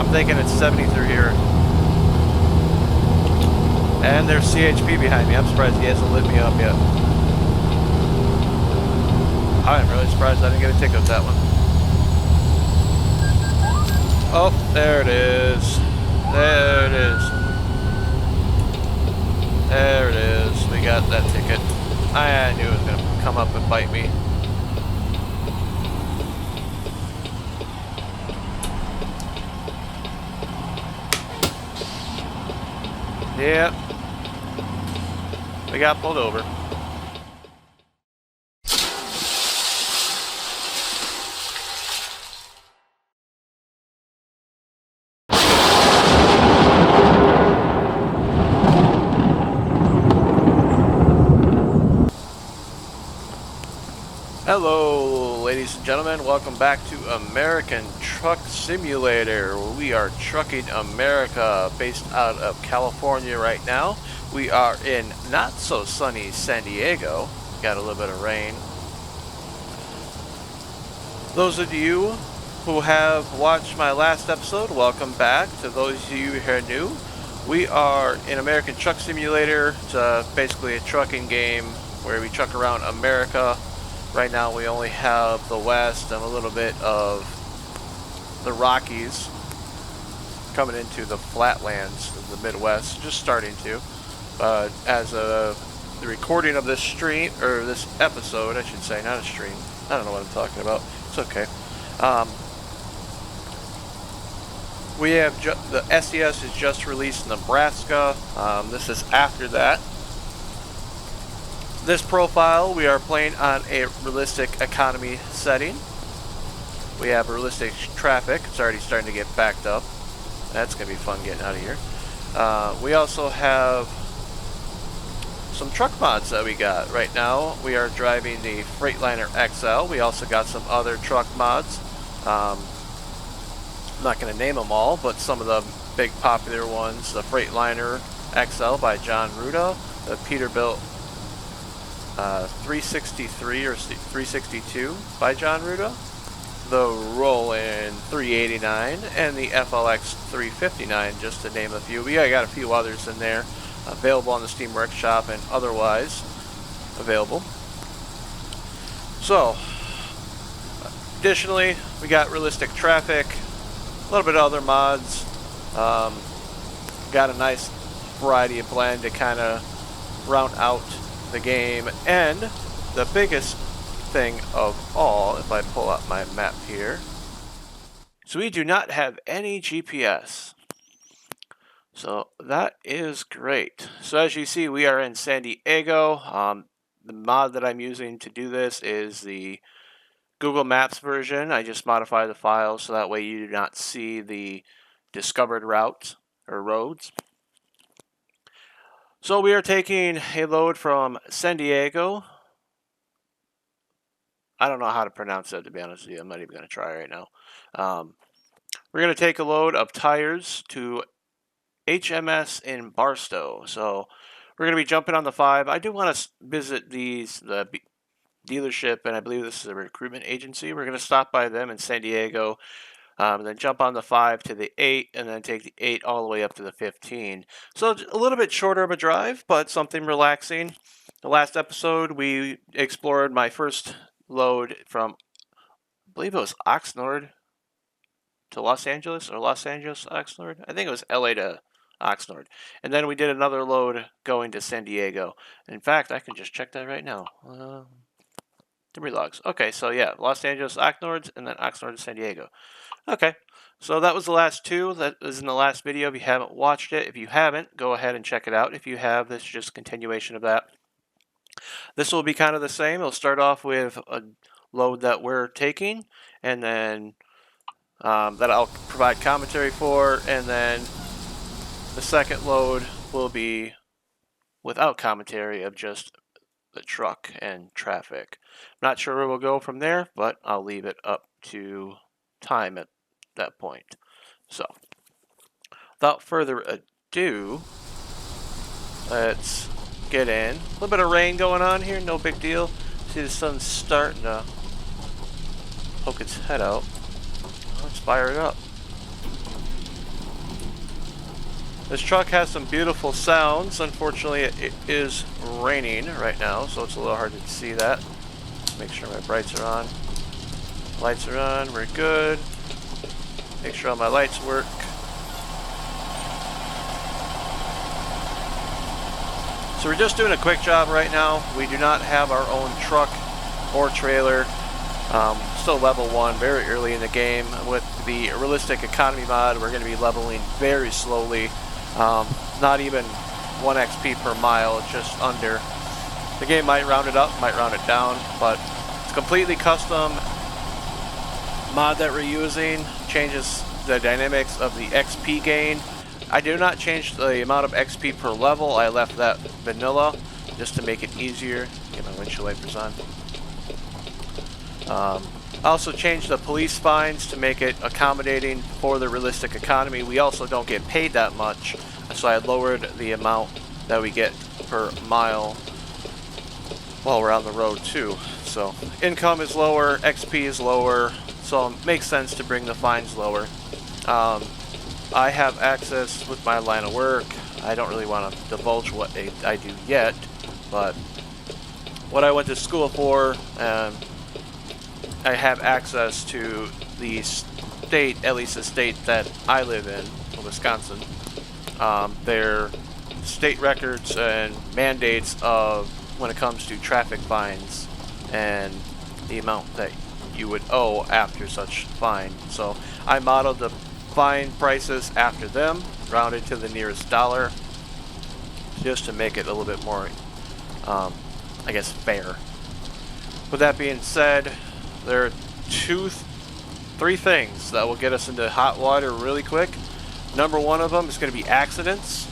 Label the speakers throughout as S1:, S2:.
S1: I'm thinking it's 70 through here. And there's CHP behind me. I'm surprised he hasn't lit me up yet. I'm really surprised I didn't get a ticket with that one. Oh, there it is. There it is. There it is. We got that ticket. I knew it was going to come up and bite me. Yep. We got pulled over. Hello, ladies and gentlemen. Welcome back to American Truck Simulator. We are trucking America based out of California right now. We are in not so sunny San Diego. Got a little bit of rain. Those of you who have watched my last episode, welcome back. To those of you who are new, we are in American Truck Simulator. It's basically a trucking game where we truck around America. Right now we only have the West and a little bit of the Rockies coming into the flatlands of the Midwest, just starting to. But as the recording of this stream, or this episode, I should say, not a stream. I don't know what I'm talking about. It's okay. We have the SES is just released in Nebraska. This is after that. This profile, we are playing on a realistic economy setting. We have realistic traffic. It's already starting to get backed up. That's going to be fun getting out of here. We also have some truck mods that we got. Right now, we are driving the Freightliner XL. We also got some other truck mods. I'm not going to name them all, but some of the big popular ones. The Freightliner XL by John Ruda. The Peterbilt 363 or 362 by John Ruda, the Roland 389, and the FLX 359, just to name a few. We got a few others in there available on the Steam Workshop and otherwise available. So, additionally, we got realistic traffic, a little bit of other mods. Got a nice variety of blend to kind of round out the game, and the biggest thing of all, if I pull up my map here, so we do not have any GPS, so that is great. So as you see, we are in San Diego. The mod that I'm using to do this is the Google Maps version. I just modify the file so that way you do not see the discovered routes or roads. So we are taking a load from San Diego. I don't know how to pronounce that, to be honest with you. I'm not even going to try right now. We're going to take a load of tires to HMS in Barstow. So we're going to be jumping on the 5. I do want to visit the dealership, and I believe this is a recruitment agency. We're going to stop by them in San Diego. Then jump on the 5 to the 8, and then take the 8 all the way up to the 15. So a little bit shorter of a drive, but something relaxing. The last episode, we explored my first load from, I believe it was Oxnard to Los Angeles, or Los Angeles to Oxnard. I think it was LA to Oxnard. And then we did another load going to San Diego. In fact, I can just check that right now. The relogs. Okay, so yeah, Los Angeles, Oxnard, and then Oxnard to San Diego. Okay, so that was the last two. That is in the last video. If you haven't watched it, if you haven't, go ahead and check it out. If you have, this is just a continuation of that. This will be kind of the same. It'll start off with a load that we're taking, and then that I'll provide commentary for, and then the second load will be without commentary of just the truck and traffic. I'm not sure where we'll go from there, but I'll leave it up to time at that point. So, without further ado, let's get in. A little bit of rain going on here, no big deal. See the sun's starting to poke its head out. Let's fire it up. This truck has some beautiful sounds. Unfortunately, it is raining right now, so it's a little hard to see that. Make sure my brights are on. Lights are on, we're good. Make sure all my lights work. So we're just doing a quick job right now. We do not have our own truck or trailer. Still level 1, very early in the game. With the realistic economy mod, we're going to be leveling very slowly. Not even 1 XP per mile, just under. The game might round it up, might round it down, but it's completely custom mod that we're using. Changes the dynamics of the XP gain. I do not change the amount of XP per level. I left that vanilla just to make it easier. Get my windshield wipers on. I also changed the police fines to make it accommodating for the realistic economy. We also don't get paid that much, so I lowered the amount that we get per mile while we're on the road too. So income is lower, XP is lower, so it makes sense to bring the fines lower. I have access with my line of work. I don't really want to divulge what I do yet, but what I went to school for, I have access to the state, at least the state that I live in, Wisconsin. Their state records and mandates of when it comes to traffic fines and the amount that you would owe after such fine. So I modeled the fine prices after them, rounded to the nearest dollar, just to make it a little bit more, I guess, fair. With that being said, there are three things that will get us into hot water really quick. Number one of them is going to be accidents.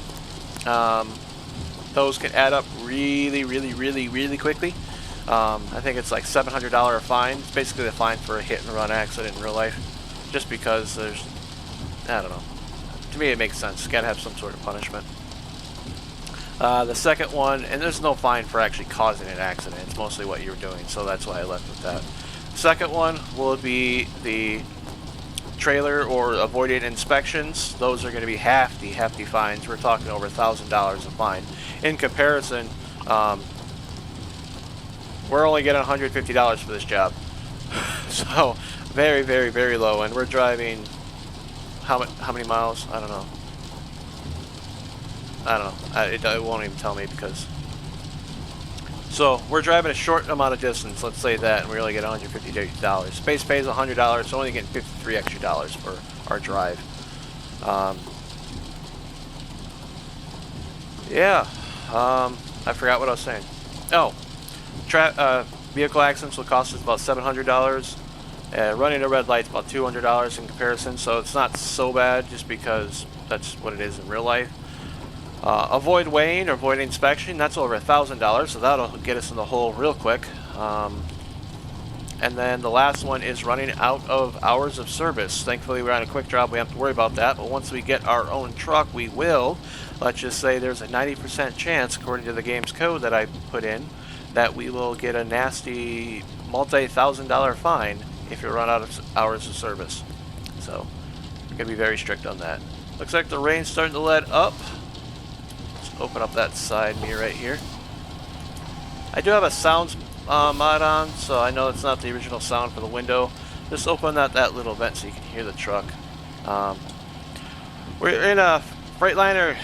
S1: Those can add up really quickly. I think it's like $700 fine. It's basically the fine for a hit and run accident in real life. Just because there's, I don't know. To me it makes sense. You gotta have some sort of punishment. The second one, and there's no fine for actually causing an accident. It's mostly what you're doing, so that's why I left with that. The second one will be the trailer or avoided inspections. Those are going to be hefty fines. We're talking over $1,000 a fine. In comparison, we're only getting $150 for this job. So very low, and we're driving how many miles? I don't know. It won't even tell me because. So we're driving a short amount of distance, let's say that, and we only get $150. Space pays $100, so only getting $53 extra for our drive. I forgot what I was saying. Oh, vehicle accidents will cost us about $700. Running a red light's about $200 in comparison, so it's not so bad just because that's what it is in real life. Avoid weighing or avoid inspection, that's over $1,000, so that'll get us in the hole real quick. And then the last one is running out of hours of service. Thankfully we're on a quick job, we don't have to worry about that, but once we get our own truck, we will. Let's just say there's a 90% chance, according to the game's code that I put in, that we will get a nasty multi-$1,000 fine if you run out of hours of service. So we're going to be very strict on that. Looks like the rain's starting to let up. Open up that side mirror right here. I do have a sounds mod on, so I know it's not the original sound for the window. Just open that little vent so you can hear the truck. We're in a Freightliner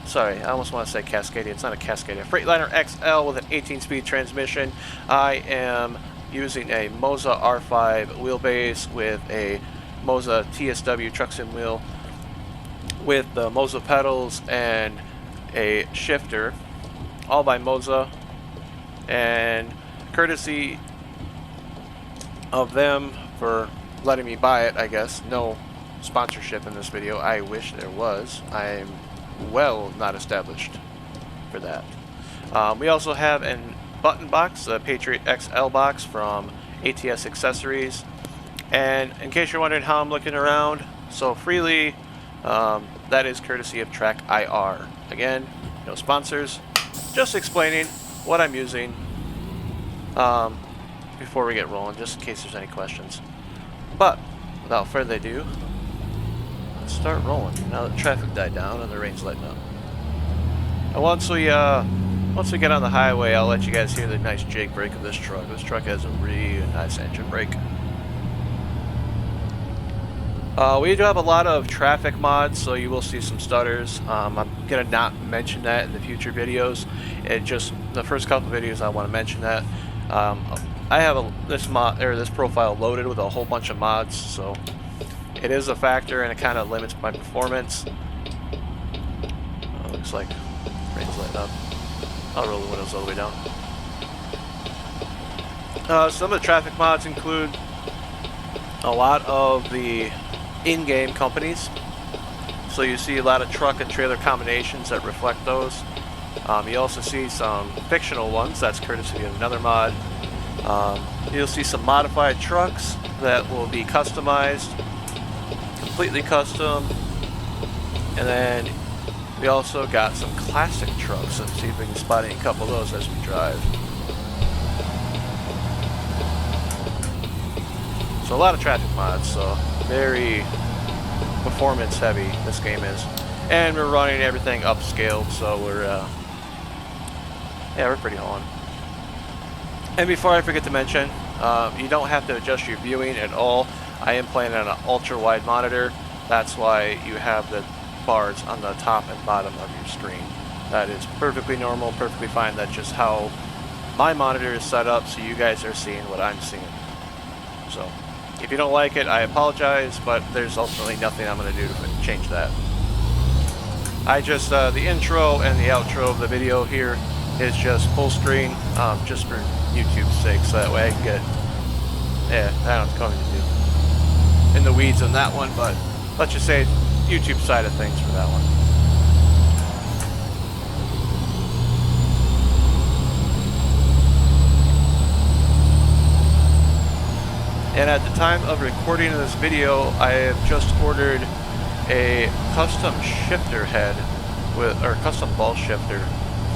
S1: Sorry, I almost want to say Cascadia. It's not a Cascadia. Freightliner XL with an 18-speed transmission. I am using a Moza R5 wheelbase with a Moza TSW truck sim wheel, with the Moza pedals and a shifter, all by Moza, and courtesy of them for letting me buy it, I guess. No sponsorship in this video. I wish there was. I'm well not established for that. We also have a button box, the Patriot XL box from ATS Accessories, and in case you're wondering how I'm looking around so freely, that is courtesy of Track IR. Again, no sponsors, just explaining what I'm using before we get rolling, just in case there's any questions. But without further ado, let's start rolling. Now that traffic died down and the rain's letting up. And once we get on the highway, I'll let you guys hear the nice jake brake of this truck. This truck has a really nice engine brake. We do have a lot of traffic mods, so you will see some stutters. I'm gonna not mention that in the future videos. It just the first couple videos I want to mention that. I have this profile loaded with a whole bunch of mods, so it is a factor and it kind of limits my performance. Looks like rain's letting up. I'll roll the windows all the way down. Some of the traffic mods include a lot of the in-game companies. So you see a lot of truck and trailer combinations that reflect those. You also see some fictional ones, that's courtesy of another mod. You'll see some modified trucks that will be customized, completely custom. And then we also got some classic trucks. Let's see if we can spot a couple of those as we drive. So a lot of traffic mods, so very performance heavy this game is. And we're running everything upscaled, so we're pretty on. And before I forget to mention, you don't have to adjust your viewing at all. I am playing on an ultra wide monitor. That's why you have the bars on the top and bottom of your screen. That is perfectly normal, perfectly fine. That's just how my monitor is set up, so you guys are seeing what I'm seeing. So if you don't like it, I apologize, but there's ultimately nothing I'm going to do to change that. I just, the intro and the outro of the video here is just full screen, just for YouTube's sake, so that way I can get, I don't come into in the weeds on that one, but let's just say YouTube side of things for that one. And at the time of recording of this video, I have just ordered a custom shifter head or custom ball shifter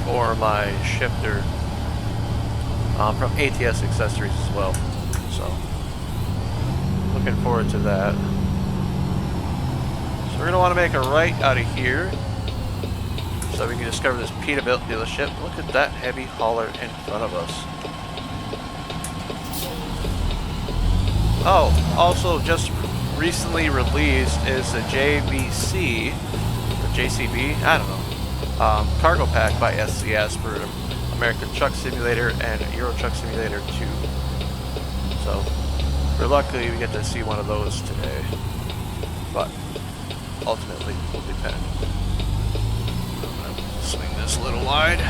S1: for my shifter from ATS Accessories as well. So looking forward to that. So we're gonna want to make a right out of here so we can discover this Peterbilt dealership. Look at that heavy hauler in front of us. Oh, also just recently released is the JVC, or JCB, I don't know, cargo pack by SCS for American Truck Simulator and Euro Truck Simulator 2. So, we're lucky we get to see one of those today, but ultimately will depend. I'm going to swing this a little wide.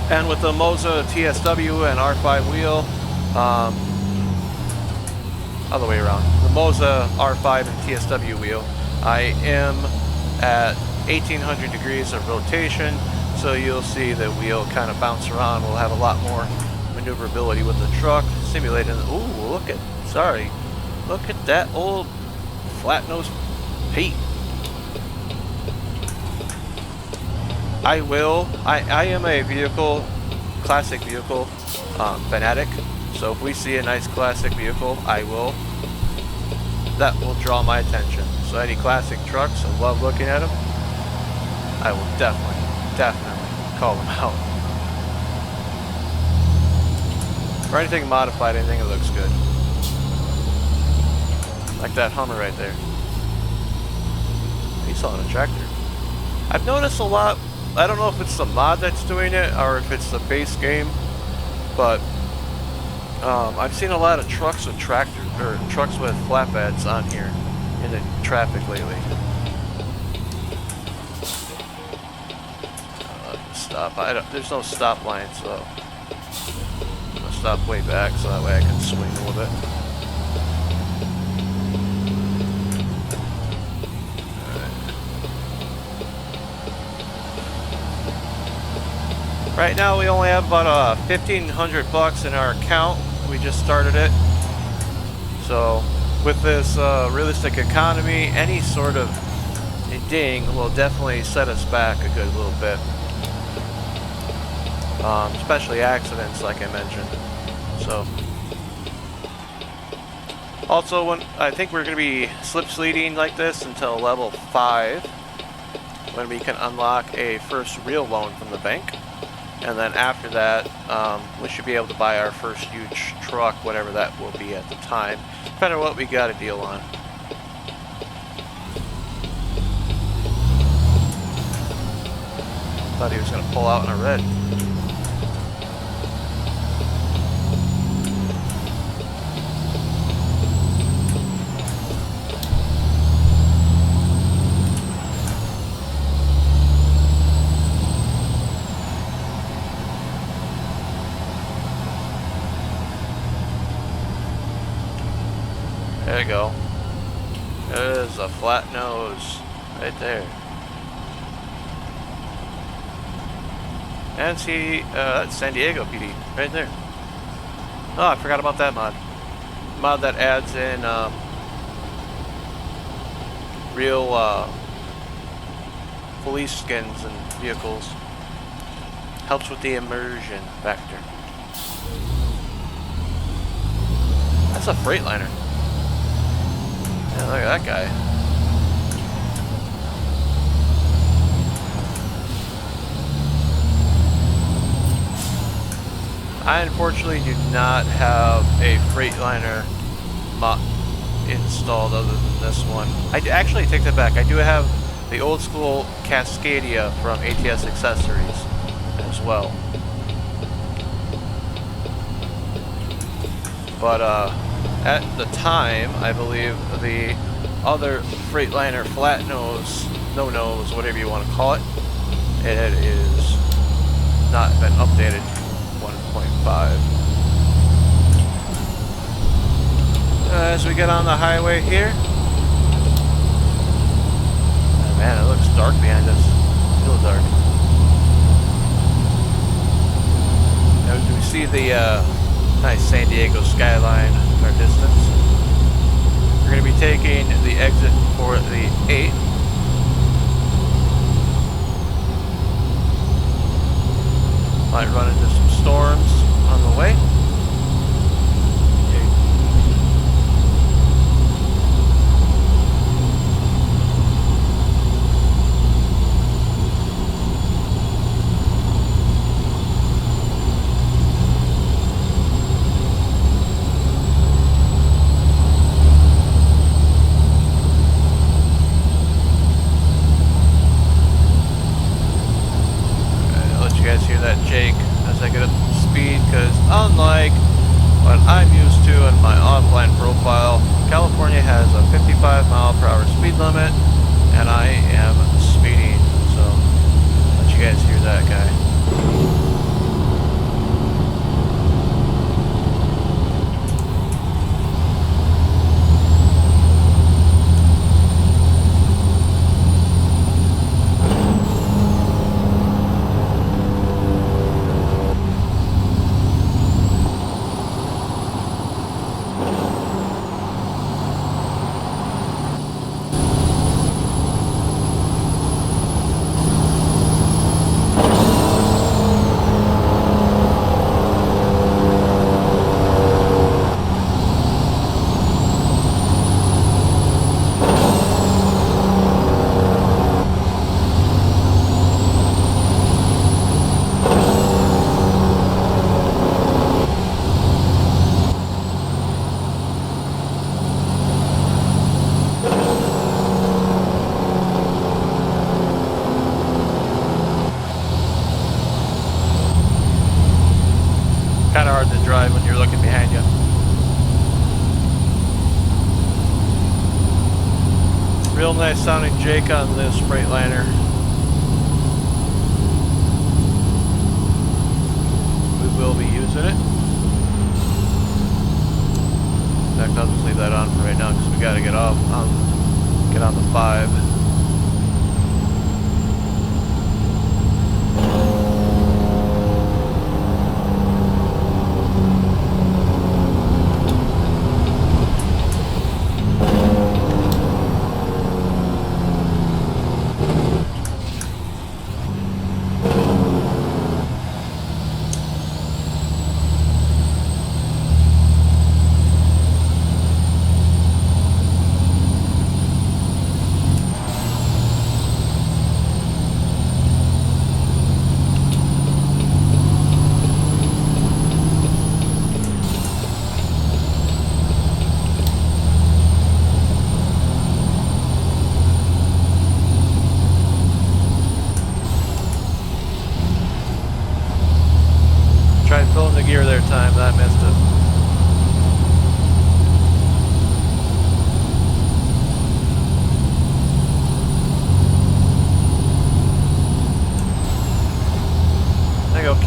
S1: And with the Moza TSW and R5 wheel, other way around, the Moza R5 and TSW wheel, I am at 1800 degrees of rotation, so you'll see the wheel kind of bounce around. We'll have a lot more maneuverability with the truck, simulating. Ooh, look at that old flat-nosed Pete. I am a classic vehicle fanatic. So if we see a nice classic vehicle, that will draw my attention. So any classic trucks, I love looking at them. I will definitely call them out. Or anything modified, anything that looks good. Like that Hummer right there. He's selling a tractor. I've noticed a lot, I don't know if it's the mod that's doing it or if it's the base game, but I've seen a lot of trucks with tractors, or trucks with flatbeds on here in the traffic lately. Stop. There's no stop line, so I'm gonna stop way back so that way I can swing a little bit. Right now we only have about $1,500 in our account. We just started it. So with this realistic economy, any sort of ding will definitely set us back a good little bit. Especially accidents like I mentioned. So Also, I think we're going to be slip sleeting like this until level 5, when we can unlock a first real loan from the bank. And then after that, we should be able to buy our first huge truck, whatever that will be at the time, depending on what we got a deal on. Thought he was going to pull out in a red. There you go. There's a flat nose right there. And see, that's San Diego PD right there. Oh, I forgot about that mod. Mod that adds in real police skins and vehicles. Helps with the immersion factor. That's a Freightliner. Yeah, look at that guy. I unfortunately do not have a Freightliner mod installed other than this one. I actually take that back. I do have the old school Cascadia from ATS Accessories as well. But at the time, I believe the other Freightliner flat nose, no nose, whatever you want to call it, it is not been updated 1.5. As we get on the highway here, oh, man, it looks dark behind us. Real dark. Now, do we see the nice San Diego skyline in our distance? We're going to be taking the exit for the 8. Might run into some storms on the way. Jake as I get up to speed, because unlike what I'm used to in my offline profile, California has a 55-mile-per-hour speed limit, and I am speeding, so let you guys hear that guy. Kind of hard to drive when you're looking behind you. Real nice sounding Jake on this Freightliner. We will be using it. In fact, I'll just leave that on for right now because we got to get off, get on the 5.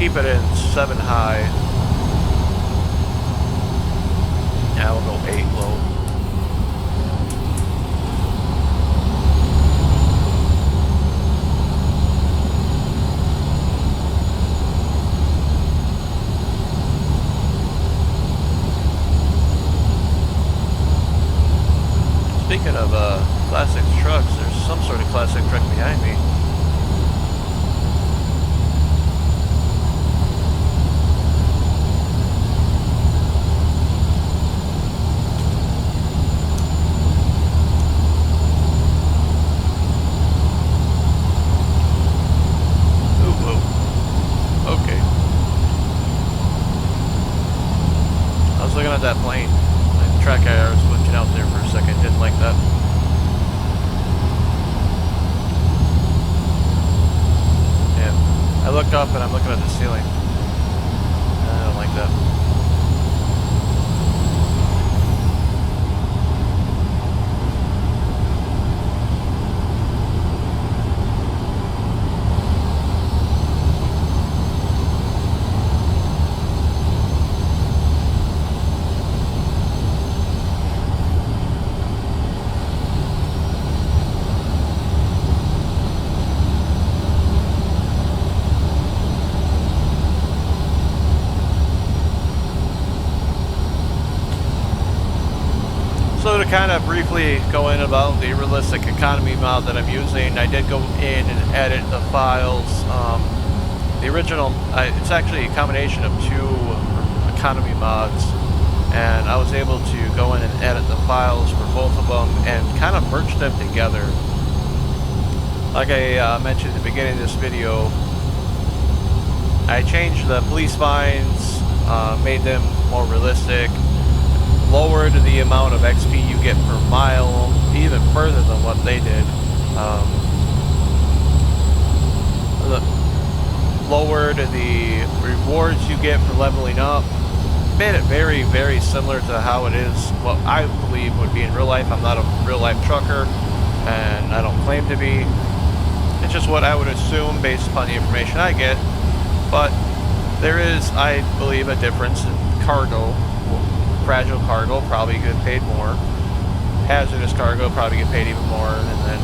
S1: keep it in 7 high. Yeah, we'll go 8 low. Speaking of classic trucks, there's some sort of classic truck behind me. Looking at that plane. The track I was looking out there for a second. Didn't like that. Yeah. I looked up and I'm looking at the ceiling. I don't like that. So to kind of briefly go in about the realistic economy mod that I'm using, I did go in and edit the files. The original, it's actually a combination of 2 economy mods, and I was able to go in and edit the files for both of them and kind of merge them together. Like I mentioned at the beginning of this video, I changed the police fines, made them more realistic, lowered the amount of XP you get per mile even further than what they did. Lowered the rewards you get for leveling up. Made it very, very similar to how it is, what I believe would be in real life. I'm not a real life trucker, and I don't claim to be. It's just what I would assume based upon the information I get. But there is, I believe, a difference in cargo. Fragile cargo probably get paid more. Hazardous cargo probably get paid even more, and then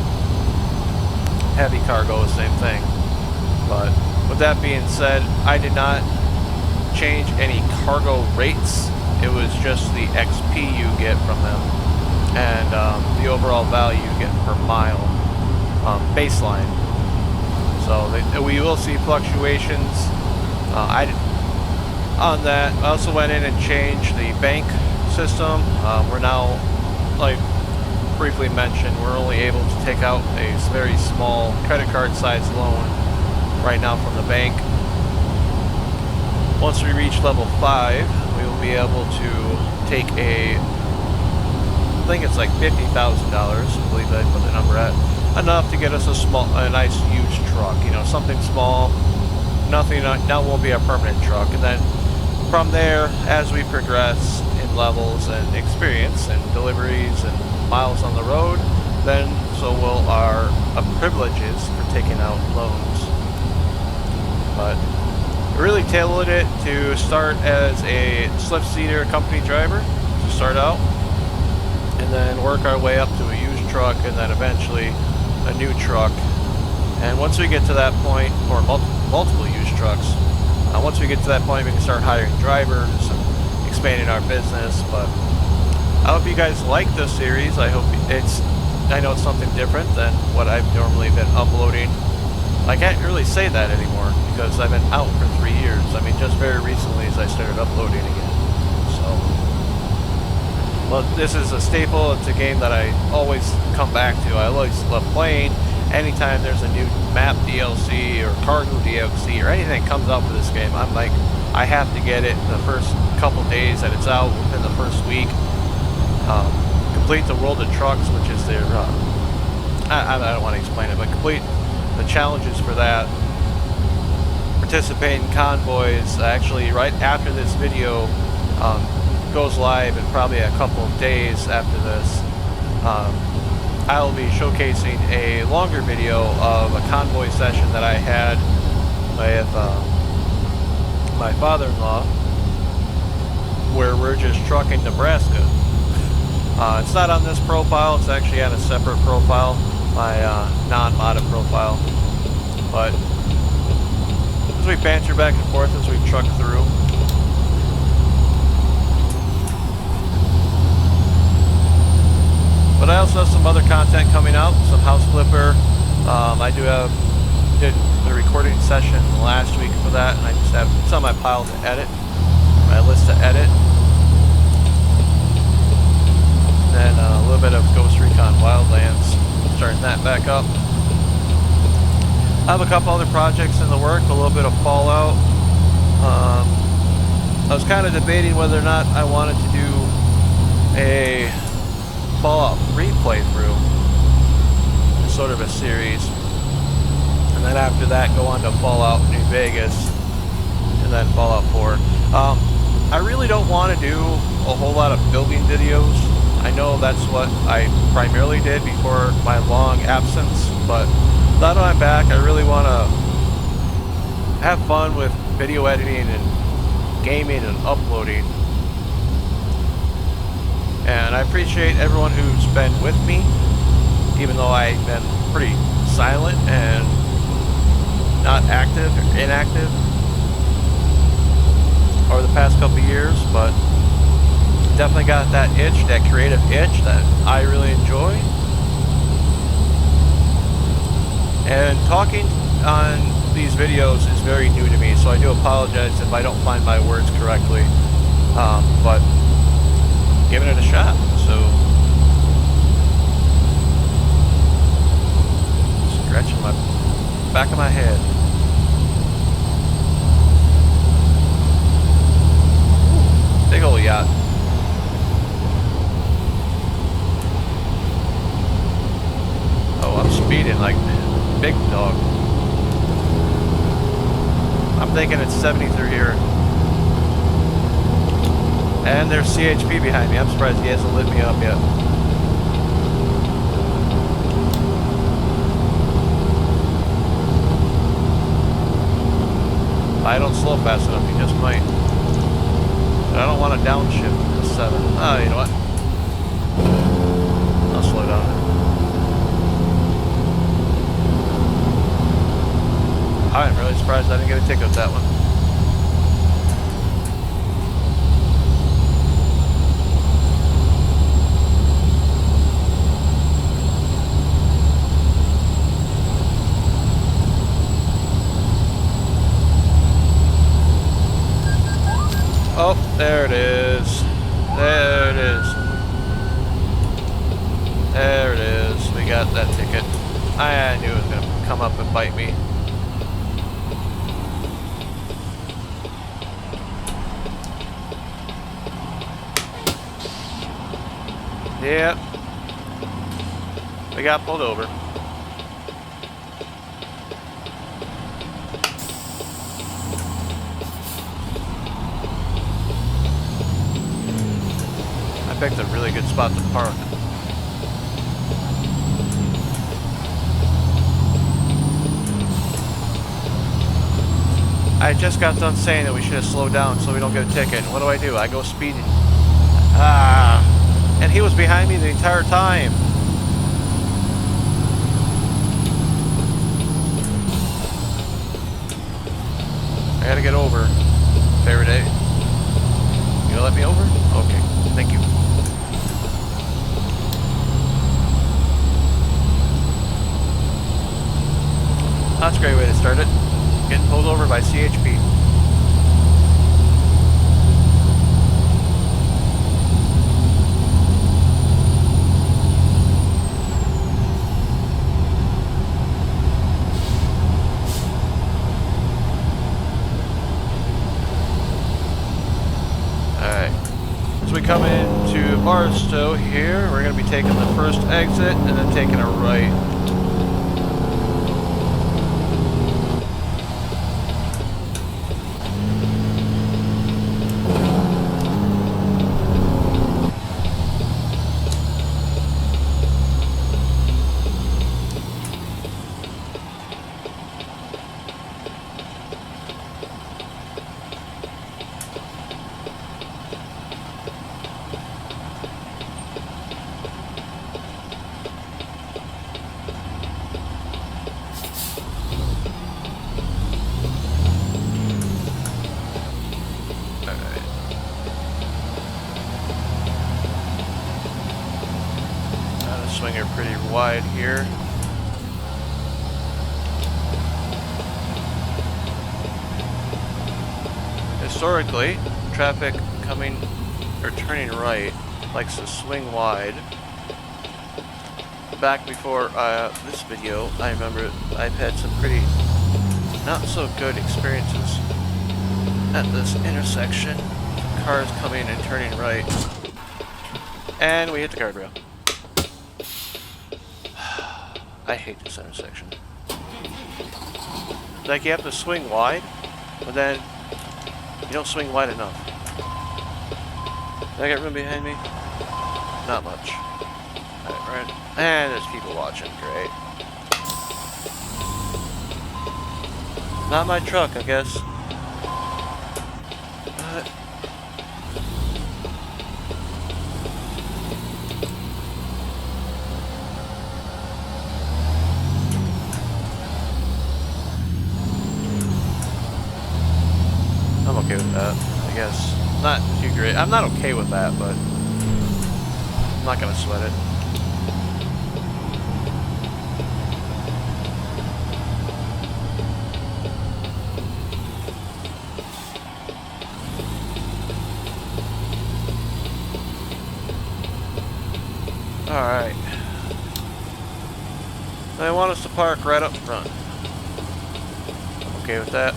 S1: heavy cargo, same thing. But with that being said, I did not change any cargo rates. It was just the XP you get from them and the overall value you get per mile baseline. So we will see fluctuations. On that, I also went in and changed the bank system. We're now, like briefly mentioned, we're only able to take out a very small credit card size loan right now from the bank. Once we reach level 5, we will be able to take I think it's like $50,000, I believe I put the number at, enough to get us a nice huge truck, you know, something small, nothing, that won't be a permanent truck. And then from there, as we progress in levels and experience and deliveries and miles on the road, then so will our privileges for taking out loans. But we really tailored it to start as a slip seater company driver to start out, and then work our way up to a used truck, and then eventually a new truck. And once we get to that point, or multiple used trucks, once we get to that point, we can start hiring drivers and expanding our business. But I hope you guys like this series. I know it's something different than what I've normally been uploading. I can't really say that anymore because I've been out for 3 years. I mean, just very recently as I started uploading again. So, well, this is a staple. It's a game that I always come back to. I always love playing. Anytime there's a new map DLC or cargo DLC or anything that comes out for this game, I'm like, I have to get it the first couple days that it's out, within the first week. Complete the World of Trucks, which is their, I don't want to explain it, but complete the challenges for that. Participate in convoys. Actually, right after this video goes live, in probably a couple of days after this, I'll be showcasing a longer video of a convoy session that I had with my father-in-law, where we're just trucking Nebraska. It's not on this profile, it's actually on a separate profile, my non-modded profile. But as we banter back and forth as we truck through. But I also have some other content coming out, some house flipper. I did the recording session last week for that, and I just have it's on my pile to edit, my list to edit. Then a little bit of Ghost Recon Wildlands, starting that back up. I have a couple other projects in the work, a little bit of Fallout. I was kind of debating whether or not I wanted to do a Fallout 3 playthrough, sort of a series, and then after that go on to Fallout New Vegas, and then Fallout 4. I really don't want to do a whole lot of building videos. I know that's what I primarily did before my long absence, but now that I'm back, I really want to have fun with video editing and gaming and uploading. And I appreciate everyone who's been with me, even though I've been pretty silent and not active or inactive over the past couple of years, but definitely got that itch, that creative itch that I really enjoy. And talking on these videos is very new to me, so I do apologize if I don't find my words correctly, but giving it a shot. So scratching my back of my head. Big old yacht. Oh, I'm speeding like big dog. I'm thinking it's 70 through here. And there's CHP behind me. I'm surprised he hasn't lit me up yet. If I don't slow fast enough, he just might. But I don't want to downshift to 7. Oh, you know what? I'll slow down. I'm really surprised I didn't get a ticket with that one. Oh, there it is. There it is. There it is. We got that ticket. I knew it was going to come up and bite me. Yep. We got pulled over. I picked a really good spot to park. I just got done saying that we should have slowed down so we don't get a ticket. What do? I go speeding. Ah! And he was behind me the entire time. I gotta get over. Faraday. You gonna let me over? Okay, thank you. That's a great way to start it. Getting pulled over by CHP. We come into Barstow here. We're going to be taking the first exit and then taking a right. swing her pretty wide here. Historically, traffic coming or turning right likes to swing wide. Back before this video, I remember I've had some pretty not so good experiences at this intersection. Cars coming and turning right. And we hit the guardrail. I hate this intersection. Like, you have to swing wide, but then you don't swing wide enough. Did I get room behind me? Not much. Alright, right. And there's people watching. Great. Not my truck, I guess. But I'm okay with that, I guess. Not too great. I'm not okay with that, but I'm not gonna sweat it. Alright. They want us to park right up front. I'm okay with that.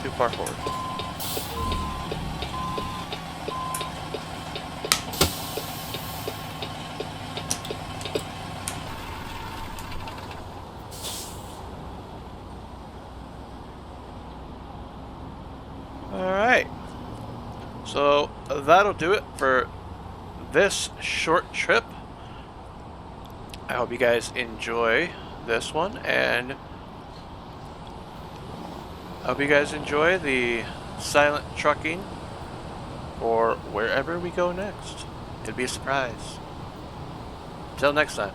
S1: Too far forward. Alright. So that'll do it for this short trip. I hope you guys enjoy this one, and I hope you guys enjoy the silent trucking or wherever we go next. It'll be a surprise. Till next time.